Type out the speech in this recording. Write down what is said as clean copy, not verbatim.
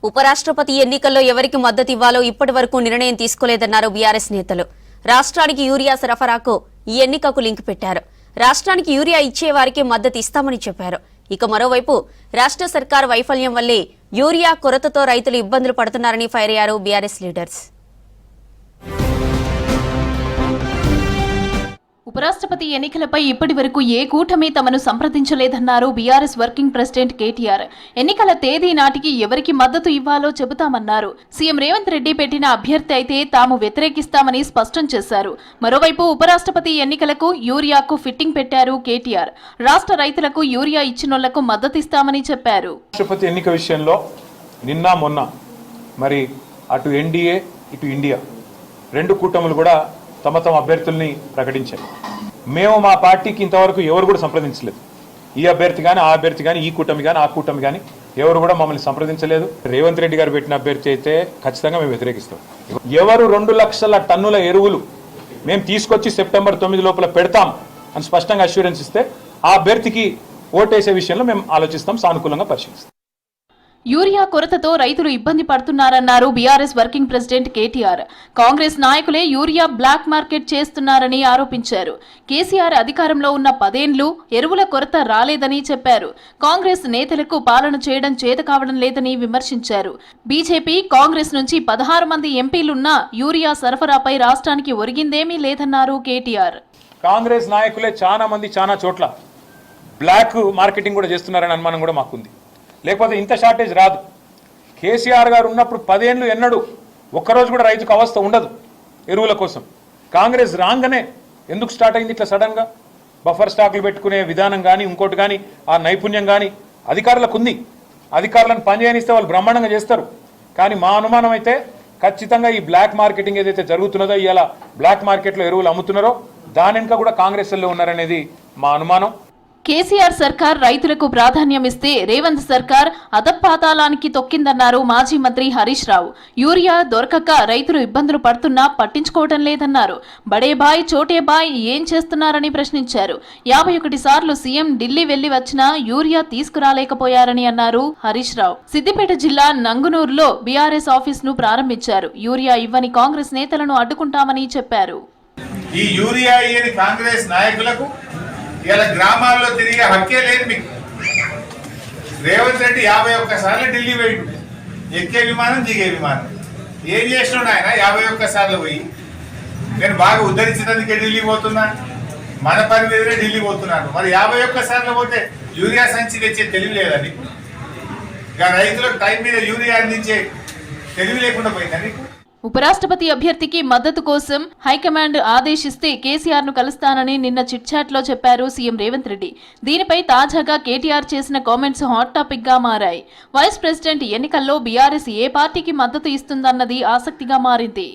ఉపరాష్ట్రపతి ఎన్నికల్లో ఎవరికి మద్దతు ఇవ్వాలో ఇప్పటివరకు నిర్ణయం తీసుకోలేదన్నారు బీఆర్ఎస్ నేతలు. రాష్ట్రానికి యూరియా సరఫరాకు ఈ ఎన్నికకు లింక్ పెట్టారు. రాష్ట్రానికి యూరియా ఇచ్చే వారికి మద్దతు ఇస్తామని చెప్పారు. ఇక మరోవైపు రాష్ట్ర సర్కార్ వైఫల్యం వల్లే యూరియా కొరతతో రైతులు ఇబ్బందులు పడుతున్నారని ఫైర్ అయ్యారు బీఆర్ఎస్ లీడర్స్. ఉపరాష్ట్రపతి ఎన్నికలపై ఇప్పటి వరకు ఏ కూటమి తమను సంప్రదించలేదన్నారు బీఆర్ఎస్ వర్కింగ్ ప్రెసిడెంట్ కేటీఆర్. ఎన్నికల తేదీ నాటికి ఎవరికి మద్దతు ఇవ్వాలో చెబుతామన్నారు. సీఎం రేవంత్ రెడ్డి పెట్టిన అభ్యర్థి అయితే తాము వ్యతిరేకిస్తామని స్పష్టం చేశారు. మరోవైపు ఉపరాష్ట్రపతి ఎన్నికలకు యూరియాకు ఫిట్టింగ్ పెట్టారు కేటీఆర్. రాష్ట్ర రైతులకు యూరియా ఇచ్చినోళ్లకు మద్దతిస్తామని చెప్పారు. రాష్ట్రపతి ఎన్నిక విషయంలో నిన్న మొన్న మరి అటు ఎన్డీఏ ఇటు ఇండియా రెండు కూటములు కూడా తమ అభ్యర్థుల్ని ప్రకటించారు. మేము మా పార్టీకి ఇంతవరకు ఎవరు కూడా సంప్రదించలేదు. ఈ అభ్యర్థి కానీ ఆ అభ్యర్థి కానీ ఈ కూటమి కానీ ఆ కూటమి కానీ ఎవరు కూడా మమ్మల్ని సంప్రదించలేదు. రేవంత్ రెడ్డి గారు పెట్టిన అభ్యర్థి అయితే ఖచ్చితంగా మేము వ్యతిరేకిస్తాం. ఎవరు 2 లక్షల టన్నుల ఎరువులు మేము తీసుకొచ్చి సెప్టెంబర్ 9 లోపల పెడతాం అని స్పష్టంగా అష్యూరెన్స్ ఇస్తే ఆ అభ్యర్థికి ఓటేసే విషయంలో మేము ఆలోచిస్తాం, సానుకూలంగా పరిశీలిస్తాం. యూరియా కొరతతో రైతులు ఇబ్బంది పడుతున్నారన్నారు బీఆర్ఎస్ వర్కింగ్ ప్రెసిడెంట్ కేటీఆర్. కాంగ్రెస్ నాయకులే యూరియా బ్లాక్ మార్కెట్ చేస్తున్నారని ఆరోపించారు. కేసీఆర్ అధికారంలో ఉన్న 10 ఏళ్లు ఎరువుల కొరత రాలేదని చెప్పారు. కాంగ్రెస్ నేతలకు పాలన చేయడం చేత కావడం లేదని విమర్శించారు. బీజేపీ కాంగ్రెస్ నుంచి 16 మంది ఎంపీలున్నా యూరియా సరఫరాపై రాష్ట్రానికి ఒరిగిందేమీ లేదన్నారు కేటీఆర్. కాంగ్రెస్ నాయకులే చాలా మంది చాలా చోట్ల బ్లాక్ మార్కెటింగ్ కూడా చేస్తున్నారని అనుమానం కూడా మాకుంది. లేకపోతే ఇంత షార్టేజ్ రాదు. కేసీఆర్ గారు ఉన్నప్పుడు 10 ఏళ్ళు ఎన్నడూ ఒక్కరోజు కూడా రైతుకు అవస్థ ఉండదు ఎరువుల కోసం. కాంగ్రెస్ రాగానే ఎందుకు స్టార్ట్ అయింది ఇట్లా సడన్గా? బఫర్ స్టాకులు పెట్టుకునే విధానం కానీ ఇంకోటి కానీ ఆ నైపుణ్యం కానీ అధికారులకు ఉంది. అధికారులను పనిచేయనిస్తే వాళ్ళు బ్రహ్మాండంగా చేస్తారు. కానీ మా అనుమానం అయితే ఖచ్చితంగా ఈ బ్లాక్ మార్కెటింగ్ ఏదైతే జరుగుతున్నదో, ఇవాళ బ్లాక్ మార్కెట్లో ఎరువులు అమ్ముతున్నారో దాని వెనుక కూడా కాంగ్రెస్లో ఉన్నారనేది మా అనుమానం. కేసీఆర్ సర్కార్ రైతులకు ప్రాధాన్యం ఇస్తే రేవంత్ సర్కార్ అధపాతాళానికి తొక్కిందన్నారు మాజీ మంత్రి హరీష్ రావు. యూరియా దొరకక రైతులు ఇబ్బందులు పడుతున్నా పట్టించుకోవడం లేదన్నారు. బడేబాయ్ చోటేబాయ్ ఏం చేస్తున్నారని ప్రశ్నించారు. 51 సార్లు సీఎం ఢిల్లీ వెళ్లి వచ్చినా యూరియా తీసుకురాలేకపోయారని అన్నారు హరీష్ రావు. సిద్దిపేట జిల్లా నంగునూరులో బీఆర్ఎస్ ఆఫీస్ ను ప్రారంభించారు. యూరియా ఇవ్వని కాంగ్రెస్ నేతలను అడ్డుకుంటామని చెప్పారు. ఈ యూరియా ఇయ్యని కాంగ్రెస్ నాయకులకు ఇలా గ్రామాల్లో తిరిగే హక్కే లేదు మీకు. రేవంత్ రెడ్డి 51 సార్లు ఢిల్లీ పోయి ఎక్కే విమానం దిగే విమానం ఏం చేస్తున్నాడు ఆయన? 51 సార్లు పోయి నేను బాగా ఉద్ధరించినందుకే ఢిల్లీ పోతున్నా, మన పని మీదనే ఢిల్లీ పోతున్నాను. మరి 51 సార్లు పోతే యూరియా సంచి తెచ్చే తెలివి లేదా నీకు? ఇక రైతులకు టైం మీద యూరియా అందించే తెలివి లేకుండా పోయిందా నీకు? ఉపరాష్ట్రపతి అభ్యర్థికి మద్దతు కోసం హైకమాండ్ ఆదేశిస్తే కేసీఆర్ ను కలుస్తానని నిన్న చిట్ చాట్ లో చెప్పారు సీఎం రేవంత్ రెడ్డి. దీనిపై తాజాగా కేటీఆర్ చేసిన కామెంట్స్ హాట్ టాపిక్ గా మారాయి. వైస్ ప్రెసిడెంట్ ఎన్నికల్లో బీఆర్ఎస్ ఏ పార్టీకి మద్దతు ఇస్తుందన్నది ఆసక్తిగా మారింది.